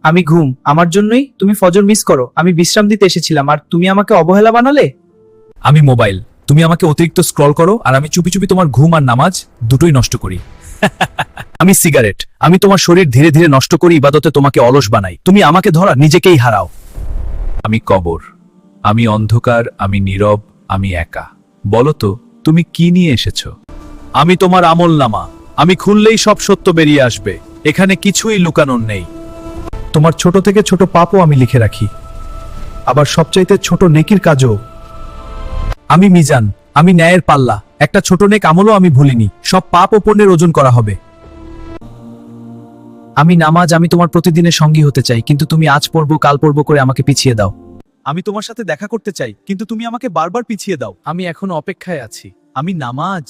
আমি ঘুম, আমার জন্যই তুমি ফজর মিস করো। আমি বিশ্রাম দিতে এসেছিলাম আর তুমি আমাকে অবহেলা বানালে। আমি মোবাইল, তুমি আমাকে অতিরিক্ত স্ক্রল করো আর আমি চুপি চুপি তোমার ঘুম আর নামাজ দুটোই নষ্ট করি। আমি সিগারেট, আমি তোমার শরীর ধীরে ধীরে নষ্ট করি, ইবাদতে তোমাকে অলস বানাই, তুমি আমাকে ধরা নিজেকেই হারাও। আমি কবর, আমি অন্ধকার, আমি নীরব, আমি একা। বলো তো তুমি কি নিয়ে এসেছো? আমি তোমার আমলনামা, আমি খুললেই সব সত্য বেরিয়ে আসবে, এখানে কিছুই লুকানোর নেই। তোমার ছোট থেকে ছোট পাপও আমি লিখে রাখি, আবার সবচাইতে ছোট নেকির কাজও। আমি মিজান, আমি ন্যায়ের পাল্লা, একটা ছোট নেক আমলও আমি ভুলিনি, সব পাপ ও পুণ্যের ওজন করা হবে। আমি নামাজ, আমি তোমার প্রতিদিনের সঙ্গী হতে চাই, কিন্তু তুমি আজ পড়বো কাল পড়বো করে আমাকে পিছিয়ে দাও। আমি তোমার সাথে দেখা করতে চাই, কিন্তু তুমি আমাকে বারবার পিছিয়ে দাও। আমি এখন অপেক্ষায় আছি। আমি নামাজ,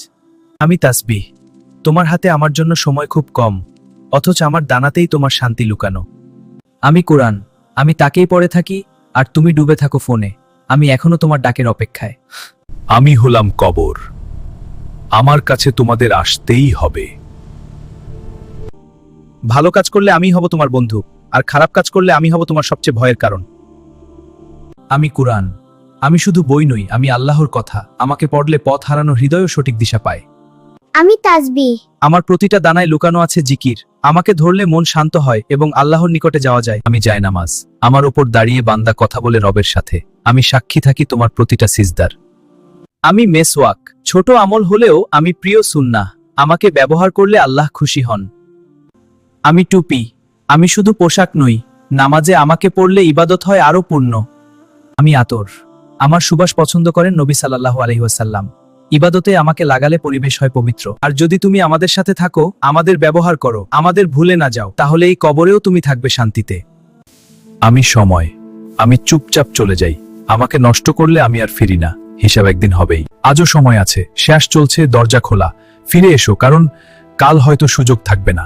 আমি তাসবিহ, তোমার হাতে আমার জন্য সময় খুব কম, অথচ আমার দানাতেই তোমার শান্তি লুকানো। আমি কোরআন, আমি তাকেই পড়ে থাকি আর তুমি ডুবে থাকো ফোনে, আমি এখনো তোমার ডাকের অপেক্ষায়। আমি হলাম কবর, আমার কাছে তোমাদের আসতেই হবে। ভালো কাজ করলে আমি হব তোমার বন্ধু, আর খারাপ কাজ করলে আমি হব তোমার সবচেয়ে ভয়ের কারণ। আমি কুরআন, আমি শুধু বই নই, আমি আল্লাহর কথা, আমাকে পড়লে পথ হারানো হৃদয়ও সঠিক দিশা পায়। আমি তাসবিহ, আমার প্রতিটা দানায় লুকানো আছে জিকির, আমাকে ধরলে মন শান্ত হয় এবং আল্লাহর নিকটে যাওয়া যায়। আমি জায়নামাজ, আমার উপর দাঁড়িয়ে বান্দা কথা বলে রবের সাথে, আমি সাক্ষী থাকি তোমার প্রতিটা সিজদার। আমি মেসওয়াক, ছোট আমল হলেও আমি প্রিয় সুন্নাহ, আমাকে ব্যবহার করলে আল্লাহ খুশি হন। আমি টুপি, আমি শুধু পোশাক নই, নামাজে আমাকে পড়লে ইবাদত হয় আরো পূর্ণ। আমি আতর, আমার সুবাস পছন্দ করেন নবী সাল্লাল্লাহু আলাইহি ওয়াসাল্লাম, ইবাদতে আমাকে লাগালে পরিবেশ হয় পবিত্র। আর যদি তুমি আমাদের সাথে থাকো, আমাদের ব্যবহার করো, আমাদের ভুলে না যাও, তাহলে এই কবরেও তুমি থাকবে শান্তিতে। আমি সময়, আমি চুপচাপ চলে যাই, আমাকে নষ্ট করলে আমি আর ফিরি না, হিসাব একদিন হবেই। আজও সময় আছে, শেষ চলছে, দরজা খোলা, ফিরে এসো, কারণ কাল হয়তো সুযোগ থাকবে না।